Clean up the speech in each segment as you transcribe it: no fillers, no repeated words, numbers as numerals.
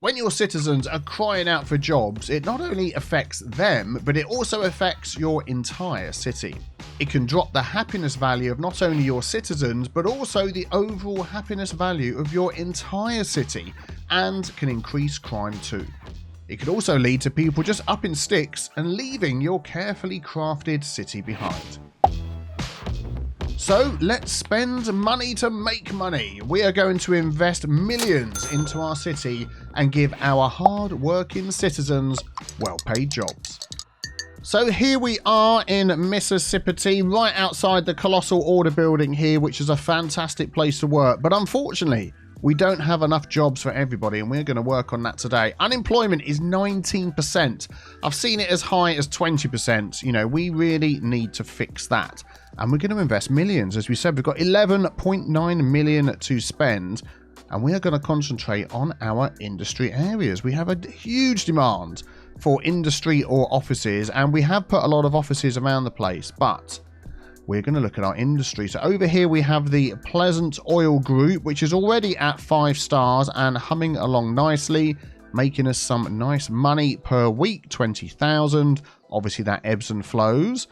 When your citizens are crying out for jobs, it not only affects them, but it also affects your entire city. It can drop the happiness value of not only your citizens, but also the overall happiness value of your entire city, and can increase crime too. It could also lead to people just upping sticks and leaving your carefully crafted city behind. So let's spend money to make money. We are going to invest millions into our city and give our hard-working citizens well-paid jobs. So here we are in Mississippi, right outside the Colossal Order building here, which is a fantastic place to work. But unfortunately, we don't have enough jobs for everybody, and we're going to work on that today. Unemployment is 19%. I've seen it as high as 20%. You know, we really need to fix that. And we're going to invest millions. As we said, we've got 11.9 million to spend, and we are going to concentrate on our industry areas. We have a huge demand for industry or offices, and we have put a lot of offices around the place, but we're going to look at our industry. So over here we have the Pleasant Oil Group, which is already at 5 stars and humming along nicely, making us some nice money per week, 20,000. Obviously that ebbs and flows.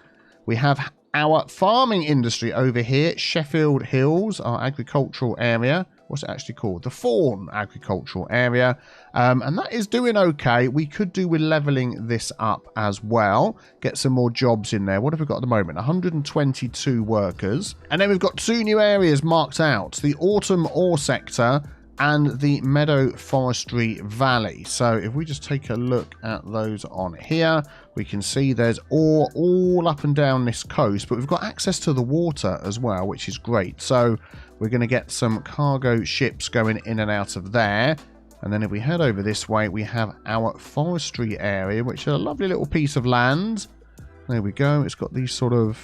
We have our farming industry over here, Sheffield Hills, our agricultural area. What's it actually called? The Fawn agricultural area. And that is doing okay. We could do with leveling this up as well. Get some more jobs in there. What have we got at the moment? 122 workers. And then we've got 2 new areas marked out. The Autumn Ore Sector and the Meadow Forestry Valley. So if we just take a look at those on here, we can see there's ore all up and down this coast, but we've got access to the water as well, which is great. So we're going to get some cargo ships going in and out of there. And then if we head over this way, we have our forestry area, which is a lovely little piece of land. There we go. It's got these sort of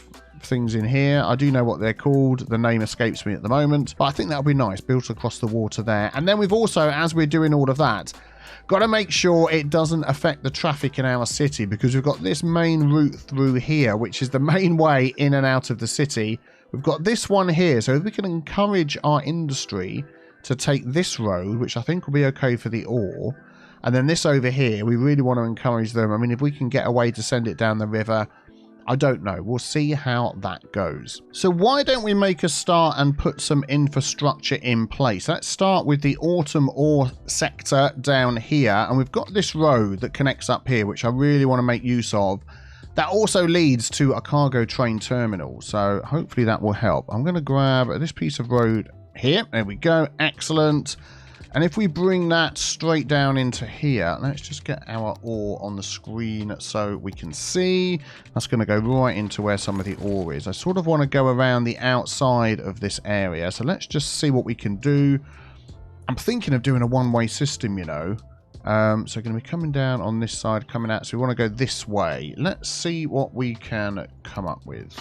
things in here. I do know what they're called. The name escapes me at the moment, but I think that'll be nice, built across the water there. And then we've also, as we're doing all of that, got to make sure it doesn't affect the traffic in our city, because we've got this main route through here, which is the main way in and out of the city. We've got this one here, so if we can encourage our industry to take this road, which I think will be okay for the ore, and then this over here, we really want to encourage them. I mean, if we can get a way to send it down the river, I don't know. We'll see how that goes. So why don't we make a start and put some infrastructure in place? Let's start with the Autumn Ore Sector down here. And we've got this road that connects up here, which I really want to make use of. That also leads to a cargo train terminal. So hopefully that will help. I'm going to grab this piece of road here. There we go. Excellent. And if we bring that straight down into here, let's just get our ore on the screen so we can see. That's going to go right into where some of the ore is. I sort of want to go around the outside of this area. So let's just see what we can do. I'm thinking of doing a one-way system, you know. So going to be coming down on this side, coming out. So we want to go this way. Let's see what we can come up with.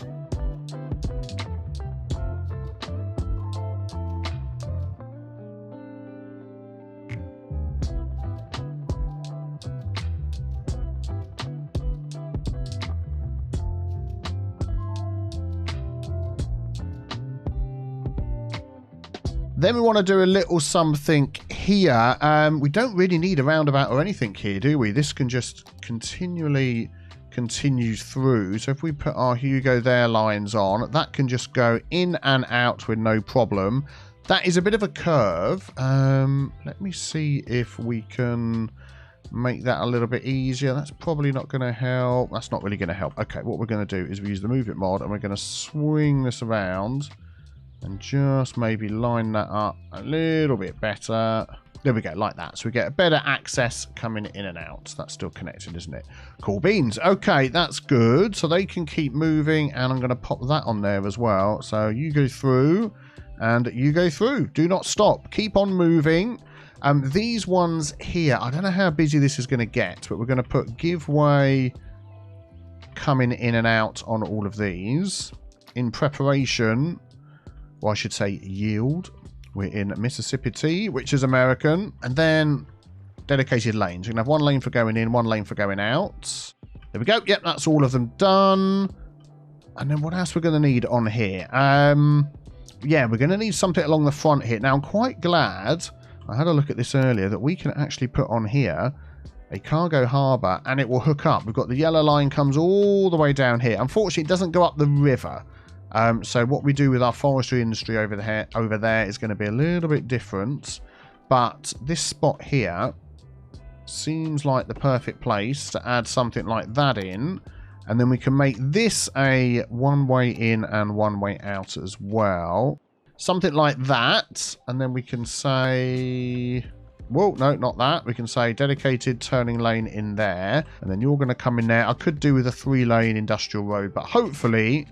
Then we want to do a little something here. We don't really need a roundabout or anything here, do we? This can just continually continue through. So if we put our Hugo there lines on, that can just go in and out with no problem. That is a bit of a curve. Let me see if we can make that a little bit easier. That's probably not going to help. That's not really going to help. Okay, what we're going to do is we use the Move It mod, and we're going to swing this around and just maybe line that up a little bit better. There we go, like that. So we get a better access coming in and out. That's still connected, isn't it? Cool beans. Okay, that's good. So they can keep moving, and I'm going to pop that on there as well. So you go through, and you go through. Do not stop. Keep on moving. These ones here, I don't know how busy this is going to get, but we're going to put give way coming in and out on all of these in preparation. Well, I should say yield. We're in Mississippi, which is American. And then dedicated lanes. You're going to have one lane for going in, one lane for going out. There we go. Yep, that's all of them done. And then what else we're going to need on here? Yeah, we're going to need something along the front here. Now, I'm quite glad I had a look at this earlier, that we can actually put on here a cargo harbour and it will hook up. We've got the yellow line comes all the way down here. Unfortunately, it doesn't go up the river. So what we do with our forestry industry over there is going to be a little bit different. But this spot here seems like the perfect place to add something like that in. And then we can make this a one-way in and one-way out as well. Something like that. And then we can say... Well, no, not that. We can say dedicated turning lane in there. And then you're going to come in there. I could do with a 3-lane industrial road, but hopefully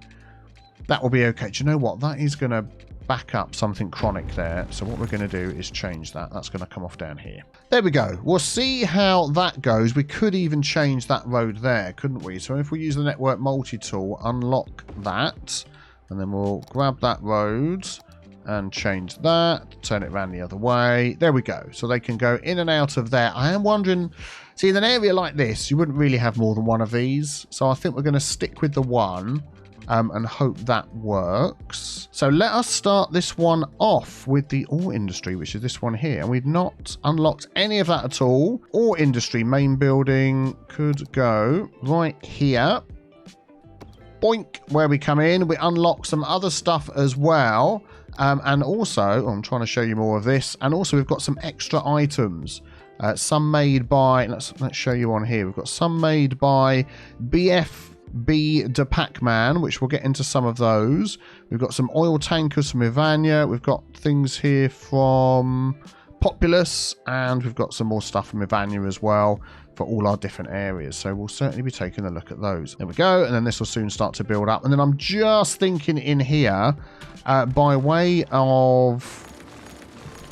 that will be okay. Do you know what? That is going to back up something chronic there. So what we're going to do is change that. That's going to come off down here. There we go. We'll see how that goes. We could even change that road there, couldn't we? So if we use the network multi-tool, unlock that. And then we'll grab that road and change that, turn it around the other way. There we go. So they can go in and out of there. I am wondering, see, in an area like this, you wouldn't really have more than one of these. So I think we're going to stick with the one and hope that works. So let us start this one off with the ore industry, which is this one here. And we've not unlocked any of that at all. Ore industry main building could go right here. Boink, where we come in. We unlock some other stuff as well. And also, I'm trying to show you more of this. And also, we've got some extra items. Some made by, let's show you on here. We've got some made by BFB de Pac-Man, which we'll get into some of those. We've got some oil tankers from Ivania. We've got things here from Populous. And we've got some more stuff from Ivania as well for all our different areas. So we'll certainly be taking a look at those. There we go. And then this will soon start to build up. And then I'm just thinking in here, by way of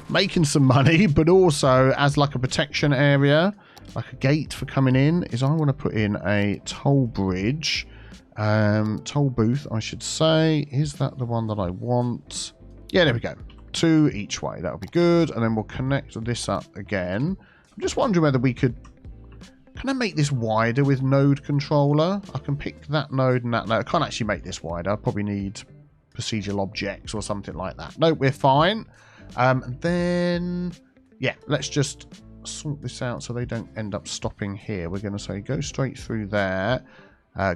making some money, but also as like a protection area, like a gate for coming in, is I want to put in a toll bridge, toll booth, I should say. Is that the one that I want? Yeah, there we go. 2 each way. That'll be good. And then we'll connect this up again. I'm just wondering whether we could... Can I make this wider with node controller? I can pick that node and that node. I can't actually make this wider. I probably need procedural objects or something like that. No, we're fine. Then, yeah, let's just sort this out so they don't end up stopping here. We're going to say go straight through there.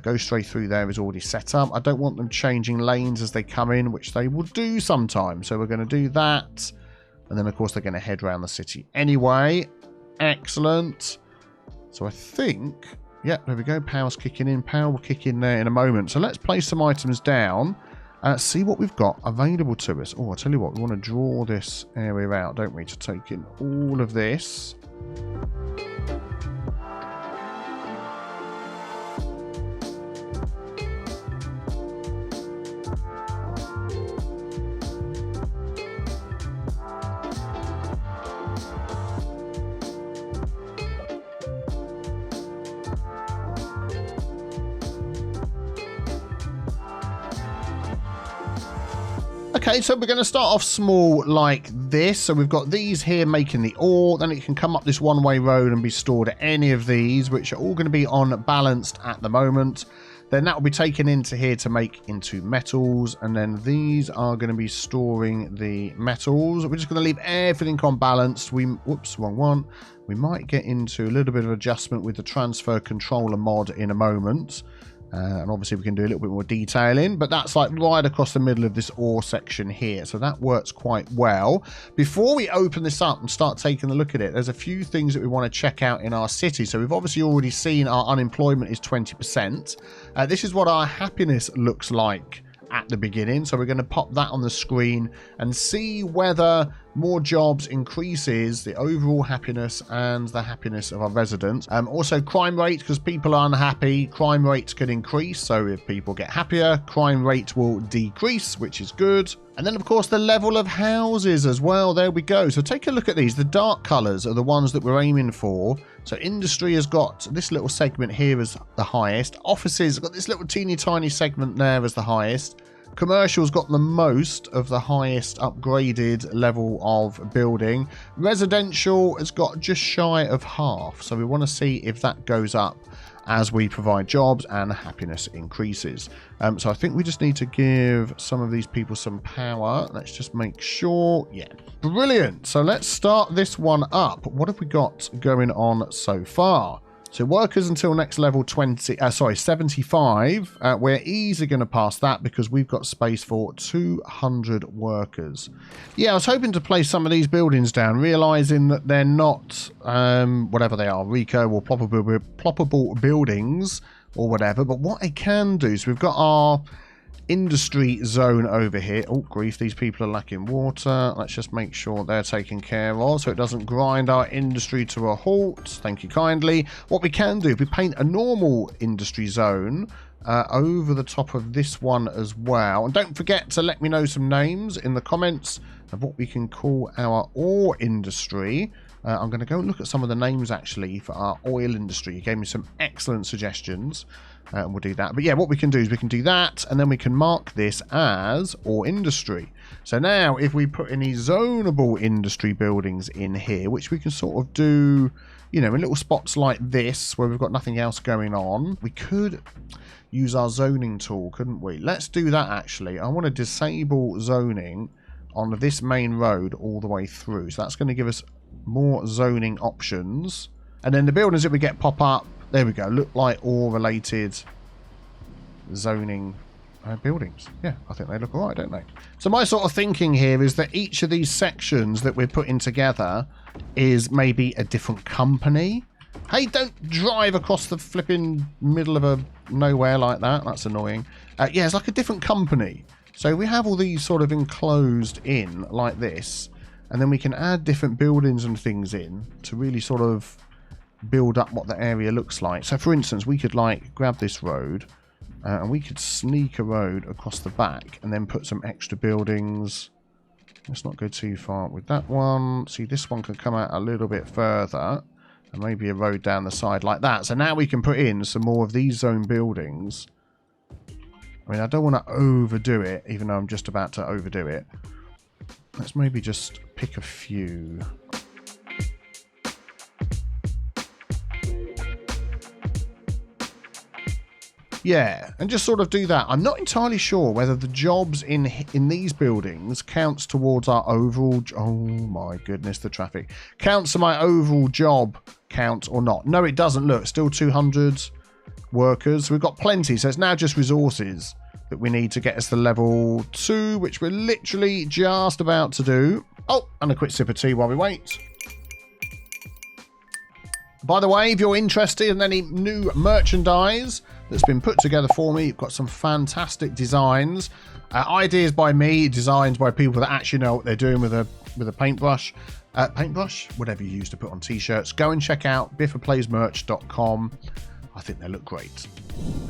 Go straight through there is already set up. I don't want them changing lanes as they come in, which they will do sometimes. So we're going to do that. And then, of course, they're going to head around the city anyway. Excellent. So I think, yeah, there we go. Power's kicking in. Power will kick in there in a moment. So let's place some items down. See what we've got available to us. Oh, I'll tell you what. We want to draw this area out, don't we? To take in all of this. Okay, so we're going to start off small like this. So we've got these here making the ore. Then it can come up this one-way road and be stored at any of these, which are all going to be on balanced at the moment. Then that will be taken into here to make into metals. And then these are going to be storing the metals. We're just going to leave everything on balanced. Whoops, wrong one. We might get into a little bit of adjustment with the transfer controller mod in a moment. And obviously we can do a little bit more detailing, but that's like right across the middle of this ore section here. So that works quite well. Before we open this up and start taking a look at it, there's a few things that we want to check out in our city. So we've obviously already seen our unemployment is 20%. This is what our happiness looks like at the beginning. So we're going to pop that on the screen and see whether more jobs increases the overall happiness and the happiness of our residents. Also crime rate, because people are unhappy, crime rates can increase. So if people get happier, crime rate will decrease, which is good. And then of course the level of houses as well. There we go. So take a look at these. The dark colors are the ones that we're aiming for. So industry has got this little segment here as the highest. Offices have got this little teeny tiny segment there as the highest. Commercial's got the most of the highest upgraded level of building. Residential has got just shy of half. So we want to see if that goes up as we provide jobs and happiness increases. So I think we just need to give some of these people some power. Let's just make sure. Yeah, brilliant. So let's start this one up. What have we got going on so far? So workers until next level 75. We're easily going to pass that because we've got space for 200 workers. Yeah, I was hoping to place some of these buildings down, realizing that they're not, whatever they are, Rico or ploppable buildings or whatever. But what I can do is we've got our industry zone over here. Oh, grief, these people are lacking water. Let's just make sure they're taken care of so it doesn't grind our industry to a halt. Thank you kindly. What we can do, if we paint a normal industry zone over the top of this one as well. And don't forget to let me know some names in the comments of what we can call our ore industry. I'm going to go and look at some of the names actually for our oil industry. You gave me some excellent suggestions. And we'll do that. But yeah, what we can do is we can do that, and then we can mark this as ore industry. So now if we put any zonable industry buildings in here, which we can sort of do, you know, in little spots like this where we've got nothing else going on, we could use our zoning tool, couldn't we? Let's do that actually. I want to disable zoning on this main road all the way through. So that's going to give us more zoning options. And then the buildings that we get pop up, there we go, look like all related zoning buildings. Yeah, I think they look all right, don't they? So my sort of thinking here is that each of these sections that we're putting together is maybe a different company. Hey, don't drive across the flipping middle of a nowhere like that. That's annoying. Yeah, it's like a different company. So we have all these sort of enclosed in like this, and then we can add different buildings and things in to really sort of build up what the area looks like. So for instance, we could like grab this road and we could sneak a road across the back and then put some extra buildings. Let's not go too far with that one. See, this one can come out a little bit further and maybe a road down the side like that. So now we can put in some more of these zone buildings. I mean, I don't want to overdo it, even though I'm just about to overdo it. Let's maybe just pick a few. Yeah, and just sort of do that. I'm not entirely sure whether the jobs in these buildings counts towards our overall... Oh my goodness, the traffic. Counts to my overall job count or not. No, it doesn't. Look, still 200 workers. We've got plenty, so it's now just resources that we need to get us to level 2, which we're literally just about to do. Oh, and a quick sip of tea while we wait. By the way, if you're interested in any new merchandise that's been put together for me, you've got some fantastic designs. Ideas by me, designs by people that actually know what they're doing with a paintbrush. Paintbrush? Whatever you use to put on t-shirts. Go and check out biffaplaysmerch.com. I think they look great.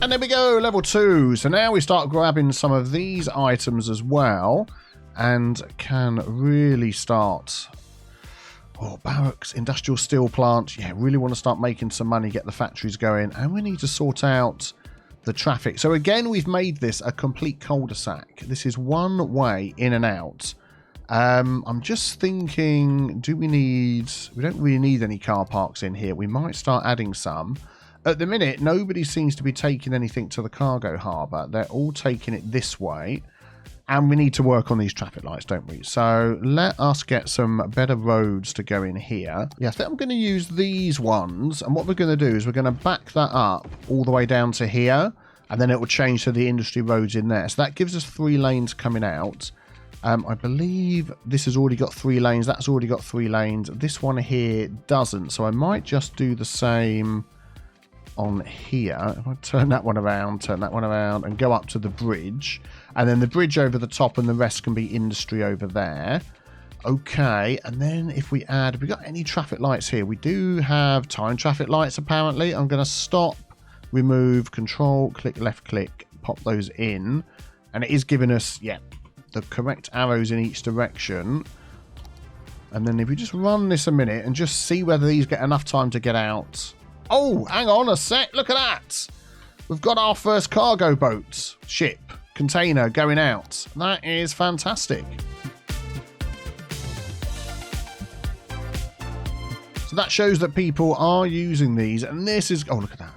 And there we go, level 2. So now we start grabbing some of these items as well and can really start... Oh, barracks, industrial steel plant. Yeah, really want to start making some money, get the factories going. And we need to sort out the traffic. So again, we've made this a complete cul-de-sac. This is one way in and out. I'm just thinking, we don't really need any car parks in here. We might start adding some. At the minute, nobody seems to be taking anything to the cargo harbour. They're all taking it this way. And we need to work on these traffic lights, don't we? So let us get some better roads to go in here. Yeah, I think I'm going to use these ones. And what we're going to do is we're going to back that up all the way down to here. And then it will change to the industry roads in there. So that gives us 3 lanes coming out. I believe this has already got 3 lanes. That's already got 3 lanes. This one here doesn't. So I might just do the same on here. If I turn that one around, and go up to the bridge. And then the bridge over the top and the rest can be industry over there. Okay, and then if we add... Have we got any traffic lights here? We do have time traffic lights, apparently. I'm going to stop, remove, control, click, left click, pop those in. And it is giving us, yeah, the correct arrows in each direction. And then if we just run this a minute and just see whether these get enough time to get out... Oh, hang on a sec. Look at that. We've got our first cargo boat ship. container going out. That is fantastic. So that shows that people are using these, and this is, oh, look at that.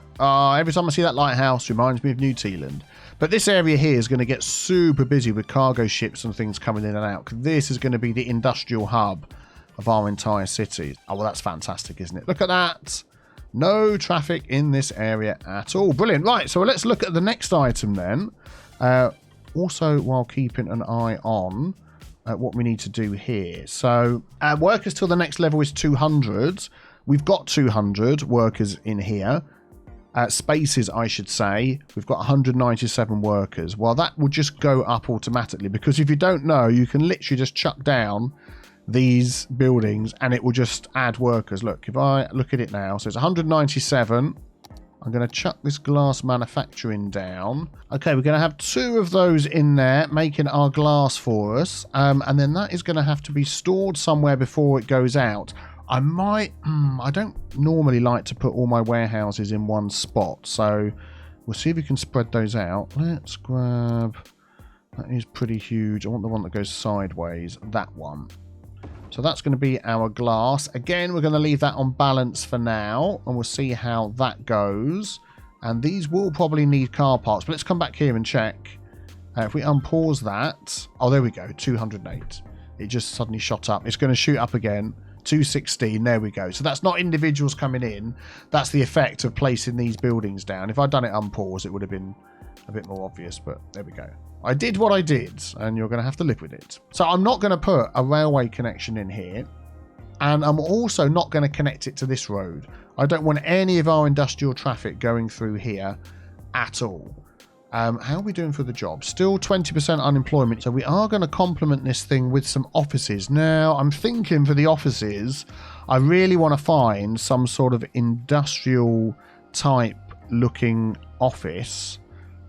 Every time I see that lighthouse, reminds me of New Tealand. But this area here is going to get super busy with cargo ships and things coming in and out, because this is going to be the industrial hub of our entire city. Oh, well, that's fantastic, isn't it? Look at that. No traffic in this area at all. Brilliant. Right, so let's look at the next item then. Also, while keeping an eye on what we need to do here. So, workers till the next level is 200. We've got 200 workers in here. Spaces, I should say. We've got 197 workers. Well, that will just go up automatically, because if you don't know, you can literally just chuck down these buildings and it will just add workers. Look, if I look at it now, so it's 197. I'm going to chuck this glass manufacturing down. Okay, we're going to have 2 of those in there making our glass for us. And then that is going to have to be stored somewhere before it goes out. I might, I don't normally like to put all my warehouses in one spot, so we'll see if we can spread those out. Let's grab, that is pretty huge. I want the one that goes sideways, that one. So that's going to be our glass. Again, we're going to leave that on balance for now, and we'll see how that goes. And these will probably need car parts, but let's come back here and check. If we unpause that, oh, there we go, 208. It just suddenly shot up. It's going to shoot up again. 216, there we go. So that's not individuals coming in. That's the effect of placing these buildings down. If I'd done it unpause, it would have been a bit more obvious, but there we go. I did what I did, and you're going to have to live with it. So I'm not going to put a railway connection in here, and I'm also not going to connect it to this road. I don't want any of our industrial traffic going through here at all. How are we doing for the job? Still 20% unemployment. So we are going to complement this thing with some offices. Now, I'm thinking for the offices, I really want to find some sort of industrial type looking office.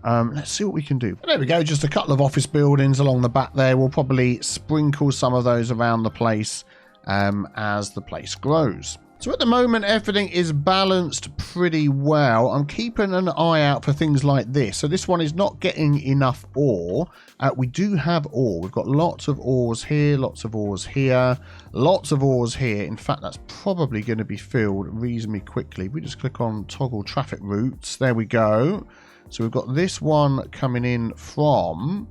Let's see what we can do. There we go. Just a couple of office buildings along the back there. We'll probably sprinkle some of those around the place as the place grows. So at the moment, everything is balanced pretty well. I'm keeping an eye out for things like this. So this one is not getting enough ore. We do have ore. We've got lots of ores here, lots of ores here, lots of ores here. In fact, that's probably going to be filled reasonably quickly. We just click on toggle traffic routes. There we go. So we've got this one coming in from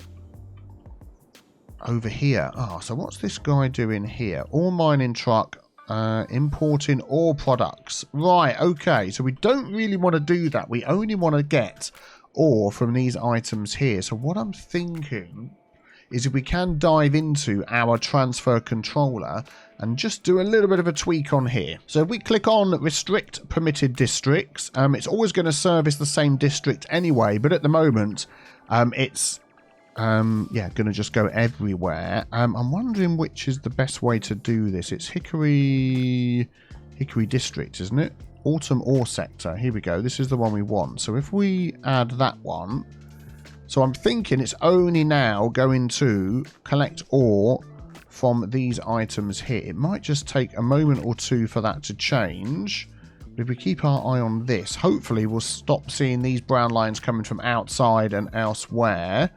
over here. Oh, so what's this guy doing here? Ore mining truck. Importing ore products. Right, okay. So we don't really want to do that. We only want to get ore from these items here. So what I'm thinking is if we can dive into our transfer controller and just do a little bit of a tweak on here. So if we click on restrict permitted districts, it's always going to service the same district anyway. But at the moment, it's yeah, going to just go everywhere. I'm wondering which is the best way to do this. It's Hickory District, isn't it? Autumn Ore Sector. Here we go. This is the one we want. So if we add that one. So I'm thinking it's only now going to collect ore from these items here. It might just take a moment or two for that to change. But if we keep our eye on this, hopefully we'll stop seeing these brown lines coming from outside and elsewhere.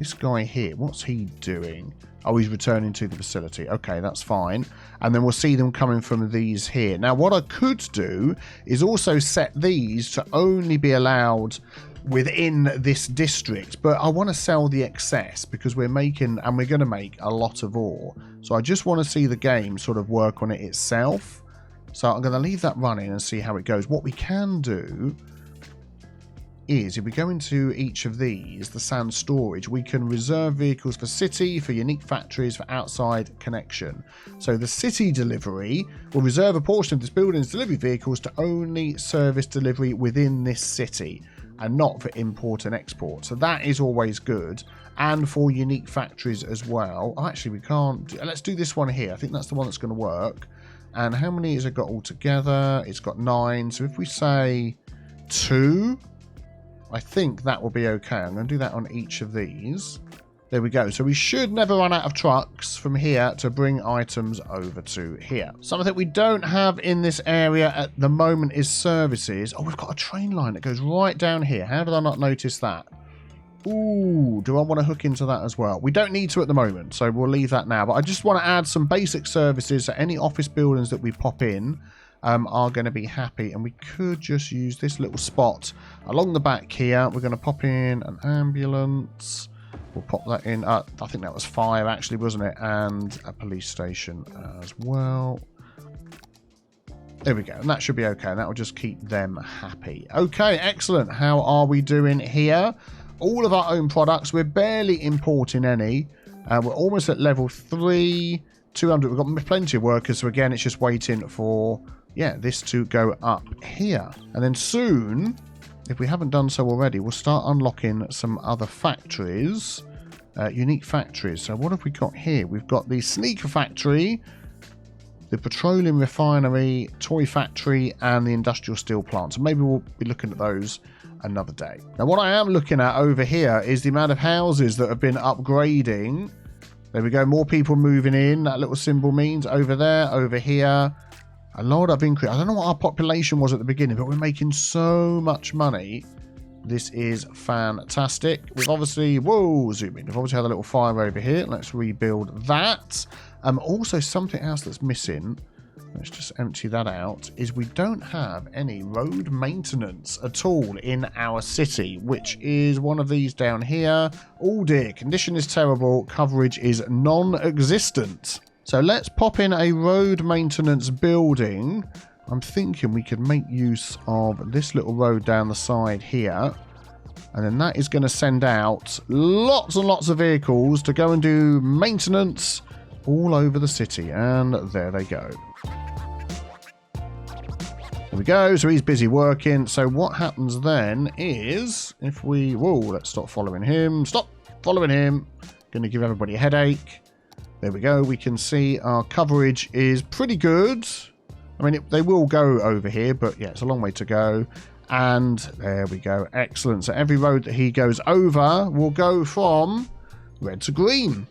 This guy here, what's he doing? Oh, he's returning to the facility. Okay, that's fine. And then we'll see them coming from these here. Now, what I could do is also set these to only be allowed within this district. But I want to sell the excess because we're making, and we're going to make a lot of ore. So I just want to see the game sort of work on it itself. So I'm going to leave that running and see how it goes. What we can do is if we go into each of these, the sand storage, we can reserve vehicles for city, for unique factories, for outside connection. So the city delivery will reserve a portion of this building's delivery vehicles to only service delivery within this city and not for import and export. So that is always good. And for unique factories as well. Oh, actually, we can't. Let's do this one here. I think that's the one that's going to work. And how many has it got altogether? It's got 9. So if we say 2... I think that will be okay. I'm going to do that on each of these. There we go. So we should never run out of trucks from here to bring items over to here. Something we don't have in this area at the moment is services. Oh, we've got a train line that goes right down here. How did I not notice that? Ooh, do I want to hook into that as well? We don't need to at the moment, so we'll leave that now. But I just want to add some basic services so any office buildings that we pop in are going to be happy. And we could just use this little spot along the back here. We're going to pop in an ambulance. We'll pop that in. I think that was fire, actually, wasn't it? And a police station as well. There we go. And that should be okay. And that will just keep them happy. Okay, excellent. How are we doing here? All of our own products. We're barely importing any. We're almost at level 3. 200. We've got plenty of workers. So again, it's just waiting for, yeah, this to go up here. And then soon, if we haven't done so already, we'll start unlocking some other factories. Unique factories. So what have we got here? We've got the sneaker factory, the petroleum refinery, toy factory, and the industrial steel plant. So maybe we'll be looking at those another day. Now, what I am looking at over here is the amount of houses that have been upgrading. There we go. More people moving in. That little symbol means over there, over here. A lot of increase. I don't know what our population was at the beginning, but we're making so much money. This is fantastic. We've obviously, whoa, zoom in. We've obviously had a little fire over here. Let's rebuild that. Also, something else that's missing, let's just empty that out, is we don't have any road maintenance at all in our city, which is one of these down here. Oh dear, condition is terrible. Coverage is non-existent. So let's pop in a road maintenance building. I'm thinking we could make use of this little road down the side here. And then that is going to send out lots and lots of vehicles to go and do maintenance all over the city. And there they go. There we go. So he's busy working. So what happens then is if we... Whoa, let's stop following him. Stop following him. Going to give everybody a headache. There we go. We can see our coverage is pretty good. I mean, they will go over here, but yeah, it's a long way to go. And there we go. Excellent. So every road that he goes over will go from red to green.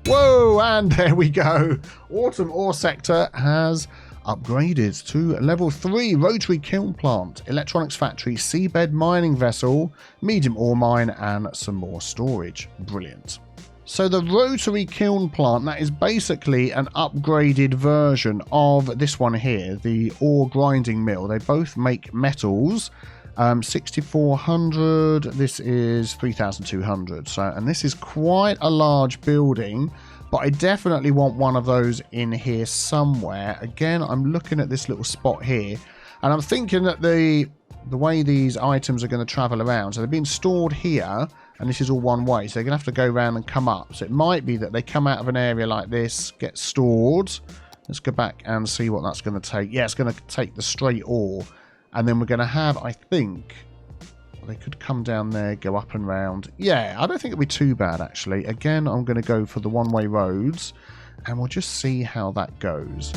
Whoa, and there we go. Autumn ore sector has upgraded to level 3. Rotary kiln plant, electronics factory, seabed mining vessel, medium ore mine, and some more storage. Brilliant. So the rotary kiln plant, that is basically an upgraded version of this one here, the ore grinding mill. They both make metals. 6,400, this is 3,200. So, and this is quite a large building, but I definitely want one of those in here somewhere. Again, I'm looking at this little spot here, and I'm thinking that the way these items are going to travel around, so they're being stored here, and this is all one way, so they're going to have to go around and come up. So it might be that they come out of an area like this, get stored. Let's go back and see what that's going to take. Yeah, it's going to take the straight ore. And then we're going to have, I think, well, they could come down there, go up and round. Yeah, I don't think it'll be too bad, actually. Again, I'm going to go for the one-way roads, and we'll just see how that goes.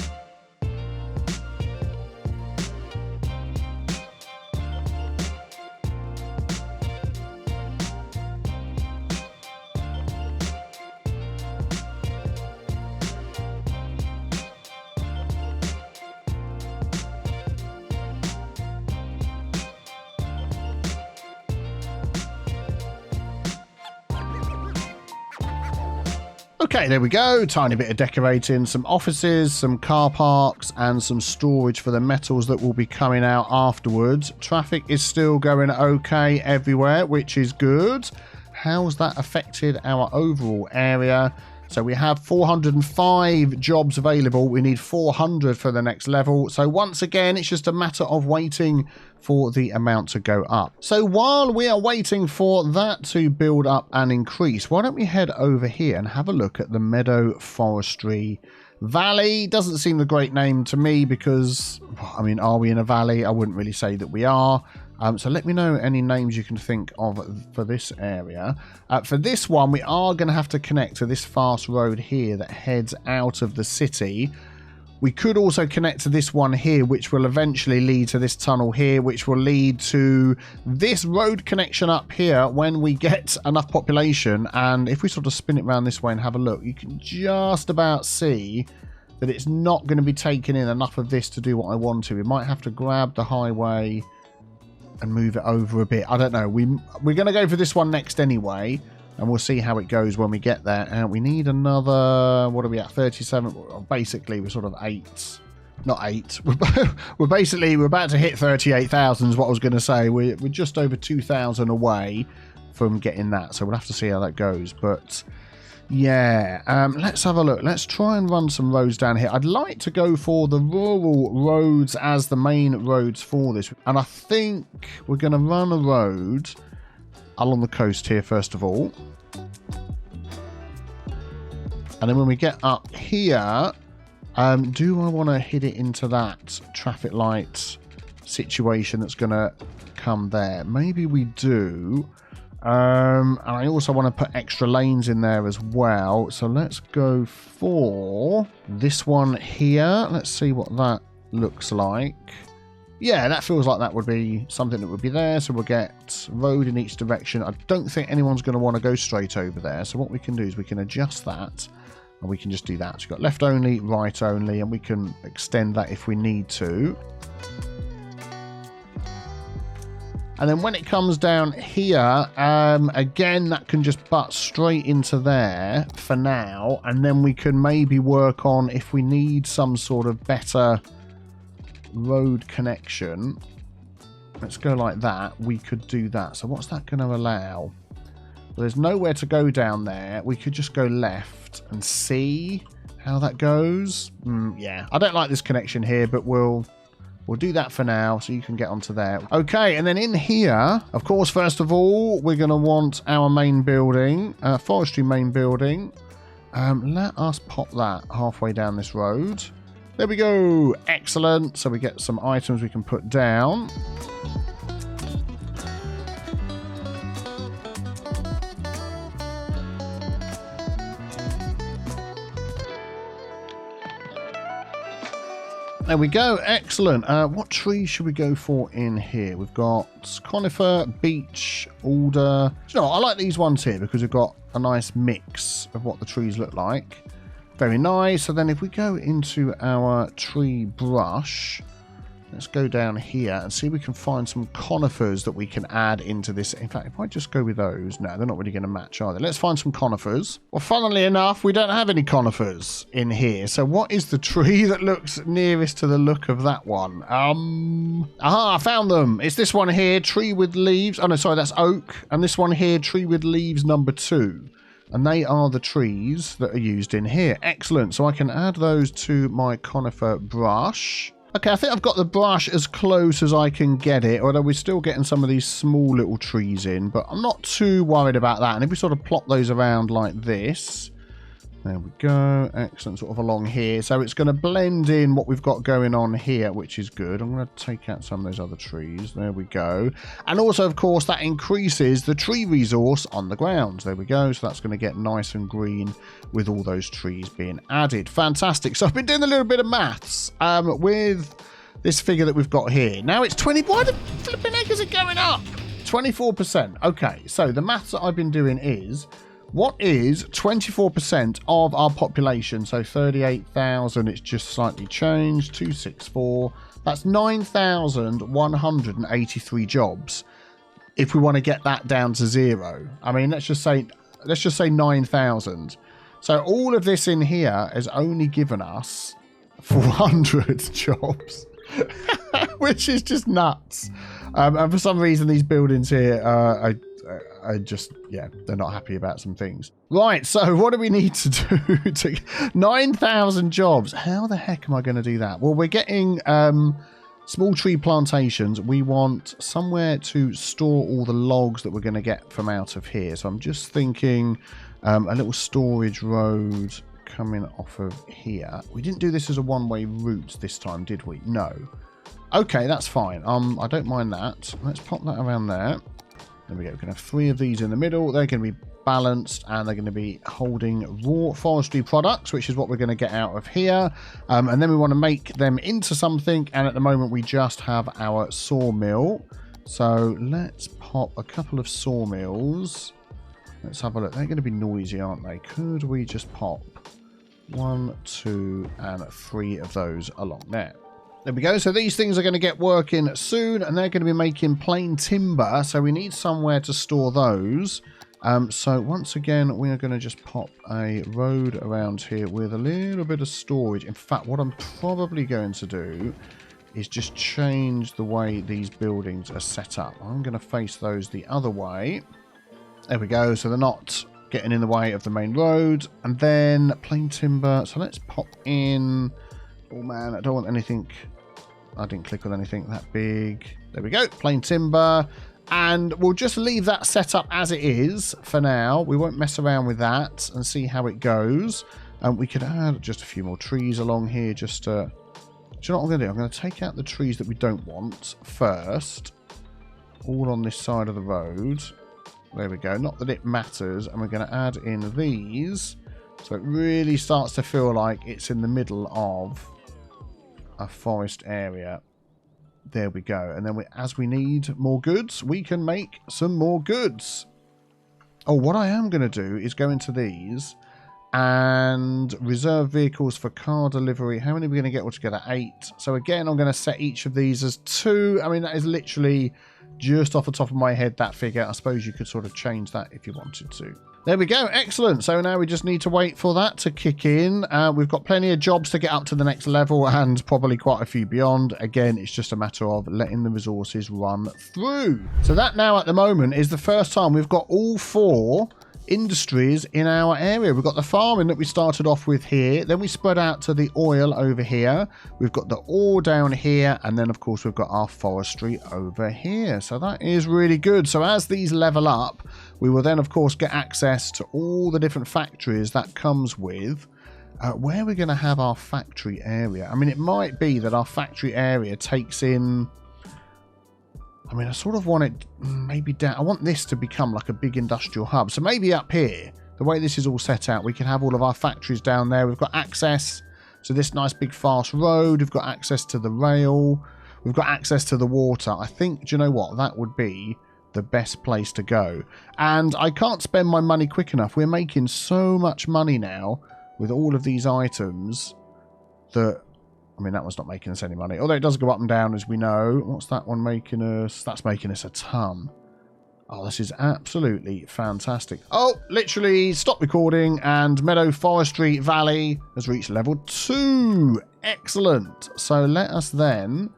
Okay, there we go. Tiny bit of decorating, some offices, some car parks, and some storage for the metals that will be coming out afterwards. Traffic is still going okay everywhere, which is good. How's that affected our overall area? So we have 405 jobs available. We need 400 for the next level. So once again, it's just a matter of waiting for the amount to go up. So while we are waiting for that to build up and increase, why don't we head over here and have a look at the Meadow Forestry Valley. Doesn't seem a great name to me because, I mean, are we in a valley? I wouldn't really say that we are. So let me know any names you can think of for this area. For this one, we are going to have to connect to this fast road here that heads out of the city. We could also connect to this one here, which will eventually lead to this tunnel here, which will lead to this road connection up here when we get enough population. And if we sort of spin it around this way and have a look, you can just about see that it's not going to be taking in enough of this to do what I want to. We might have to grab the highway and move it over a bit. I don't know. We're going to go for this one next anyway, and we'll see how it goes when we get there. And we need another, what are we at, 37? Basically, we're sort of 8. Not 8. We're about to hit 38,000 is what I was going to say. We're just over 2,000 away from getting that, so we'll have to see how that goes. But yeah, let's have a look. Let's try and run some roads down here. I'd like to go for the rural roads as the main roads for this, and I think we're going to run a road along the coast here first of all, and then when we get up here, do I want to hit it into that traffic light situation that's going to come there? Maybe we do. And I also want to put extra lanes in there as well. So let's go for this one here. Let's see what that looks like. Yeah, that feels like that would be something that would be there. So we'll get road in each direction. I don't think anyone's going to want to go straight over there. So what we can do is we can adjust that. And we can just do that. So we've got left only, right only. And we can extend that if we need to. And then when it comes down here, again, that can just butt straight into there for now. And then we can maybe work on if we need some sort of better road connection. Let's go like that. We could do that. So what's that going to allow? Well, there's nowhere to go down there. We could just go left and see how that goes. Yeah, I don't like this connection here, but we'll do that for now, so you can get onto there. Okay, and then in here, of course, first of all, we're going to want our main building, forestry main building. Let us pop that halfway down this road. There we go. Excellent. So we get some items we can put down. There we go. Excellent. What trees should we go for in here? We've got conifer, beech, alder. You know, I like these ones here because we've got a nice mix of what the trees look like. Very nice. So then if we go into our tree brush, let's go down here and see if we can find some conifers that we can add into this. In fact, if I just go with those, no, they're not really going to match either. Let's find some conifers. Well, funnily enough, we don't have any conifers in here. So what is the tree that looks nearest to the look of that one? Aha, I found them. It's this one here, tree with leaves. Oh, no, sorry, that's oak. And this one here, tree with leaves number 2. And they are the trees that are used in here. Excellent. So I can add those to my conifer brush. Okay, I think I've got the brush as close as I can get it, although we're still getting some of these small little trees in, but I'm not too worried about that. And if we sort of plop those around like this, there we go, excellent, sort of along here. So it's going to blend in what we've got going on here, which is good. I'm going to take out some of those other trees. There we go. And also, of course, that increases the tree resource on the ground. There we go. So that's going to get nice and green with all those trees being added. Fantastic. So I've been doing a little bit of maths with this figure that we've got here. Now it's 20. Why the flipping heck is it going up? 24%. Okay, so the maths that I've been doing is, what is 24% of our population? So 38,000, it's just slightly changed, 264. That's 9,183 jobs. If we want to get that down to 0. I mean, let's just say 9,000. So all of this in here has only given us 400 jobs, which is just nuts. And for some reason, these buildings here I just, yeah, they're not happy about some things. Right, so what do we need to do to 9,000 jobs? How the heck am I going to do that? Well, we're getting small tree plantations. We want somewhere to store all the logs that we're going to get from out of here. So I'm just thinking a little storage road coming off of here. We didn't do this as a one-way route this time, did we? No. Okay, that's fine. I don't mind that. Let's pop that around there. There we go. We can have 3 of these in the middle. They're going to be balanced and they're going to be holding raw forestry products, which is what we're going to get out of here. And then we want to make them into something. And at the moment, we just have our sawmill. So let's pop a couple of sawmills. Let's have a look. They're going to be noisy, aren't they? Could we just pop 1, 2, and 3 of those along there? There we go. So these things are going to get working soon, and they're going to be making plain timber. So we need somewhere to store those. So once again, we are going to just pop a road around here with a little bit of storage. In fact, what I'm probably going to do is just change the way these buildings are set up. I'm going to face those the other way. There we go. So they're not getting in the way of the main road. And then plain timber. So let's pop in... Oh man, I don't want anything... I didn't click on anything that big. There we go. Plain timber. And we'll just leave that set up as it is for now. We won't mess around with that and see how it goes. We could add just a few more trees along here just to... Do you know what I'm going to do? I'm going to take out the trees that we don't want first. All on this side of the road. There we go. Not that it matters. And we're going to add in these. So it really starts to feel like it's in the middle of a forest area. There we go. And then as we need more goods, we can make some more goods. Oh, what I am going to do is go into these and reserve vehicles for car delivery. How many are we going to get altogether? 8. So again, I'm going to set each of these as 2. I mean, that is literally just off the top of my head, that figure. I suppose you could sort of change that if you wanted to. There we go. Excellent. So now we just need to wait for that to kick in. We've got plenty of jobs to get up to the next level and probably quite a few beyond. Again, it's just a matter of letting the resources run through. So that now at the moment is the first time we've got all 4 industries in our area. We've got the farming that we started off with here. Then we spread out to the oil over here. We've got the ore down here. And then, of course, we've got our forestry over here. So that is really good. So as these level up, we will then, of course, get access to all the different factories that comes with where we're going to have our factory area. I mean, it might be that our factory area takes in... I mean, I sort of want it maybe down. I want this to become like a big industrial hub. So maybe up here, the way this is all set out, we can have all of our factories down there. We've got access to this nice big fast road. We've got access to the rail. We've got access to the water. I think, do you know what? That would be the best place to go. And I can't spend my money quick enough. We're making so much money now with all of these items that... I mean, that one's not making us any money. Although it does go up and down, as we know. What's that one making us? That's making us a ton. Oh, this is absolutely fantastic. Oh, literally, stop recording. And Meadow Forestry Valley has reached level 2. Excellent. So let us then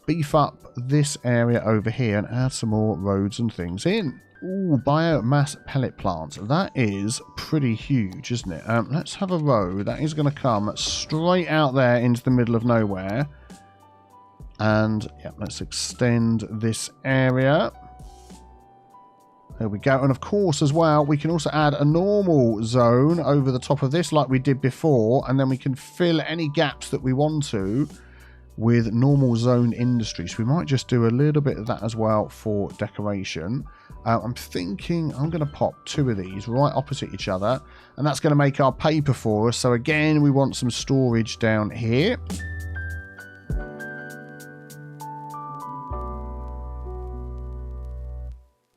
beef up this area over here and add some more roads and things in. Ooh, biomass pellet plants. That is pretty huge, isn't it? Let's have a road. That is going to come straight out there into the middle of nowhere. And, yeah, let's extend this area. There we go. And, of course, as well, we can also add a normal zone over the top of this like we did before. And then we can fill any gaps that we want to with normal zone industries. We might just do a little bit of that as well for decoration. I'm thinking I'm going to pop 2 of these right opposite each other, and that's going to make our paper for us. So again, we want some storage down here.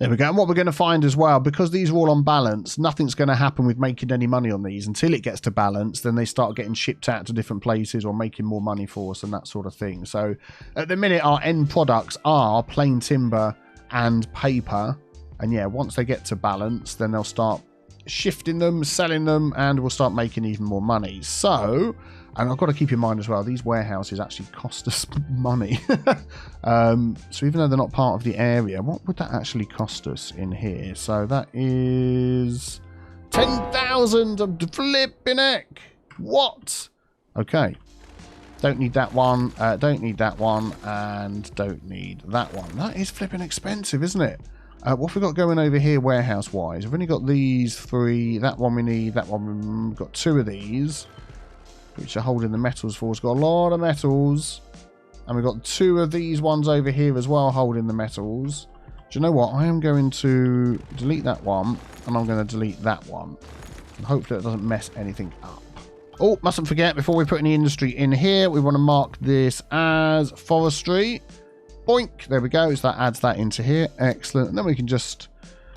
There we go. And what we're going to find as well, because these are all on balance, nothing's going to happen with making any money on these until it gets to balance. Then they start getting shipped out to different places or making more money for us and that sort of thing. So at the minute, our end products are plain timber and paper. And yeah, once they get to balance, then they'll start shifting them, selling them, and we'll start making even more money. So, and I've got to keep in mind as well, these warehouses actually cost us money. So even though they're not part of the area, what would that actually cost us in here? So that is 10,000 of flipping heck. What? Okay. Don't need that one, don't need that one, and don't need that one. That is flipping expensive, isn't it? What have we got going over here warehouse-wise? We've only got these 3. That one we need. That one, we've got 2 of these, which are holding the metals for us. Got a lot of metals. And we've got 2 of these ones over here as well holding the metals. Do you know what? I am going to delete that one, and I'm going to delete that one. And hopefully it doesn't mess anything up. Oh, mustn't forget, before we put any industry in here, we want to mark this as forestry. Boink, there we go. So that adds that into here. Excellent. And then we can just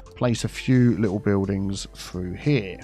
place a few little buildings through here.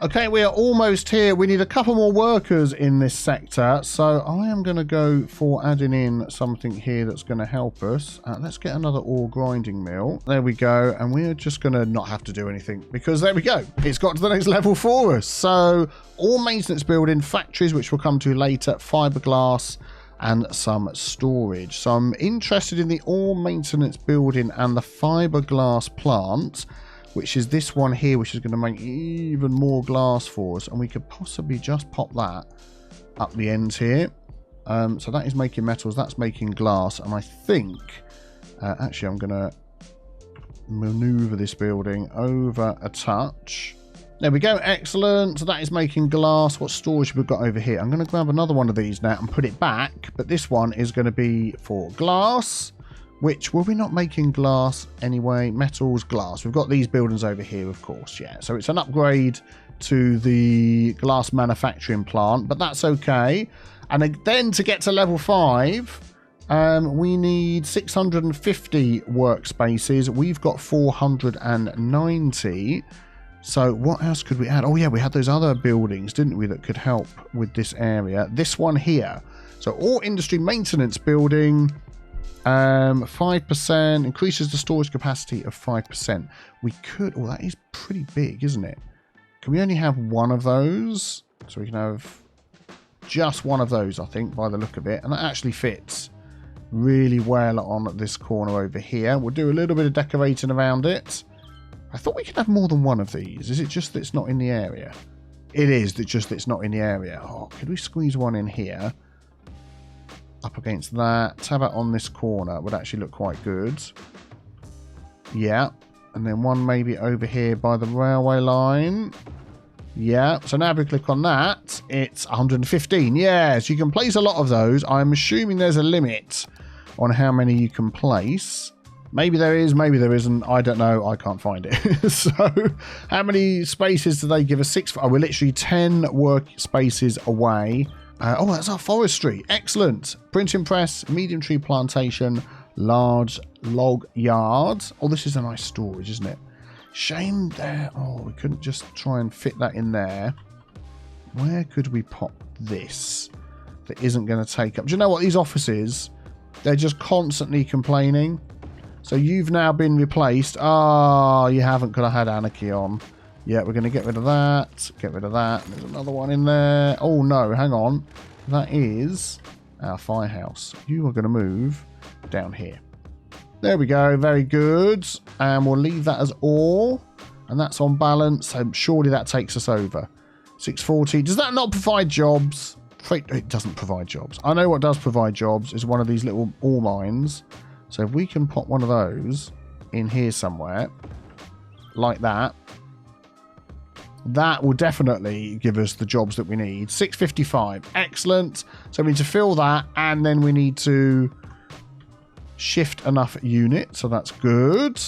Okay, we are almost here. We need a couple more workers in this sector. So I am going to go for adding in something here that's going to help us. Let's get another ore grinding mill. There we go. And we're just going to not have to do anything because there we go. It's got to the next level for us. So ore maintenance building, factories, which we'll come to later, fiberglass, and some storage. So I'm interested in the ore maintenance building and the fiberglass plant, which is this one here, which is going to make even more glass for us. And we could possibly just pop that up the ends here. So that is making metals, that's making glass. And I think, actually, I'm going to maneuver this building over a touch. There we go, excellent. So that is making glass. What storage have we got over here? I'm going to grab another one of these now and put it back. But this one is going to be for glass. Which, were we not making glass anyway? Metals, glass. We've got these buildings over here, of course, yeah. So it's an upgrade to the glass manufacturing plant, but that's okay. And then to get to level 5, we need 650 workspaces. We've got 490. So what else could we add? Oh, yeah, we had those other buildings, didn't we, that could help with this area. This one here. So ore industry maintenance building... 5% increases the storage capacity of 5%. We could, oh, that is pretty big, isn't it? Can we only have one of those? So we can have just one of those, I think, by the look of it. And that actually fits really well on this corner over here. We'll do a little bit of decorating around it. I thought we could have more than one of these. Is it just that it's not in the area? It is just that it's not in the area. Oh, could we squeeze one in here? Up against that. How about on this corner? Would actually look quite good. Yeah. And then one maybe over here by the railway line. Yeah. So now if we click on that, it's 115. Yes, you can place a lot of those. I'm assuming there's a limit on how many you can place. Maybe there is, maybe there isn't. I don't know. I can't find it. So how many spaces do they give us? 6. Oh, we're literally 10 workspaces away. Oh, that's our forestry. Excellent. Printing press, medium tree plantation, large log yard. Oh, this is a nice storage, isn't it? Shame there. Oh, we couldn't just try and fit that in there. Where could we pop this that isn't going to take up? Do you know what? These offices, they're just constantly complaining. So you've now been replaced. Ah, you haven't, because I had anarchy on. Yeah, we're going to get rid of that. Get rid of that. There's another one in there. Oh, no. Hang on. That is our firehouse. You are going to move down here. There we go. Very good. And we'll leave that as ore. And that's on balance. So surely that takes us over. 640. Does that not provide jobs? It doesn't provide jobs. I know what does provide jobs is one of these little ore mines. So if we can pop one of those in here somewhere, like that, that will definitely give us the jobs that we need. 655. Excellent. So we need to fill that, and then we need to shift enough units. So that's good.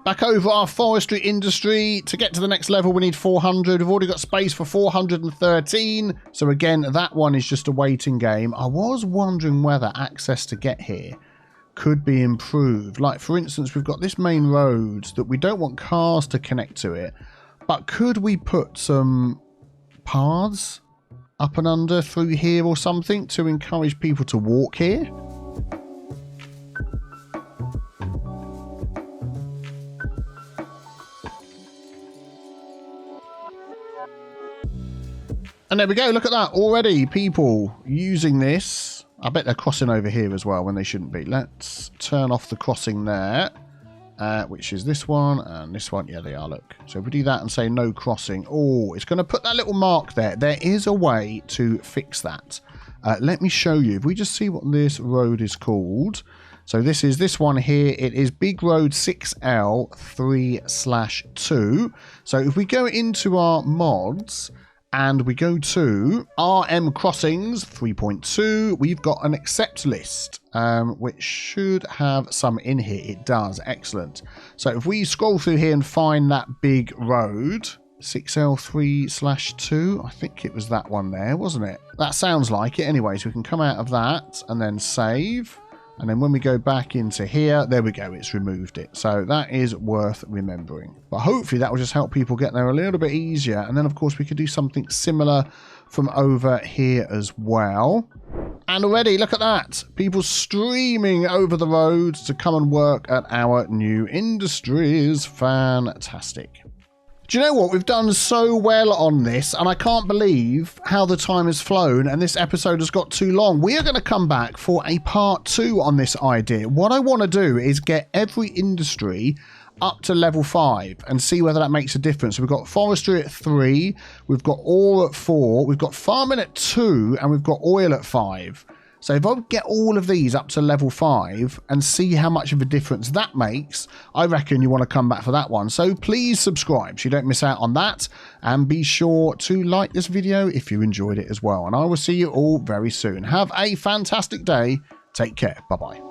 Back over our forestry industry. To get to the next level, we need 400. We've already got space for 413. So again, that one is just a waiting game. I was wondering whether access to get here could be improved. Like, for instance, we've got this main road that we don't want cars to connect to it. But could we put some paths up and under through here or something to encourage people to walk here? And there we go. Look at that. Already people using this. I bet they're crossing over here as well when they shouldn't be. Let's turn off the crossing there, which is this one and this one. Yeah, they are. Look. So if we do that and say no crossing. Oh, it's going to put that little mark there. There is a way to fix that. Let me show you. If we just see what this road is called. So this is this one here. It is Big Road 6L 3/2. So if we go into our mods and we go to RM Crossings 3.2, we've got an accept list, which should have some in here. It does. Excellent. So if we scroll through here and find that big road, 6L3/2. I think it was that one there, wasn't it? That sounds like it. Anyway, so we can come out of that and then save. And then when we go back into here, there we go, it's removed it. So that is worth remembering. But hopefully that will just help people get there a little bit easier. And then, of course, we could do something similar from over here as well. And already, look at that. People streaming over the roads to come and work at our new industries. Fantastic. Do you know what? We've done so well on this, and I can't believe how the time has flown and this episode has got too long. We are going to come back for a part 2 on this idea. What I want to do is get every industry up to level 5 and see whether that makes a difference. So we've got forestry at 3, we've got ore at 4, we've got farming at 2, and we've got oil at 5. So if I get all of these up to level 5 and see how much of a difference that makes, I reckon you want to come back for that one. So please subscribe so you don't miss out on that. And be sure to like this video if you enjoyed it as well. And I will see you all very soon. Have a fantastic day. Take care. Bye-bye.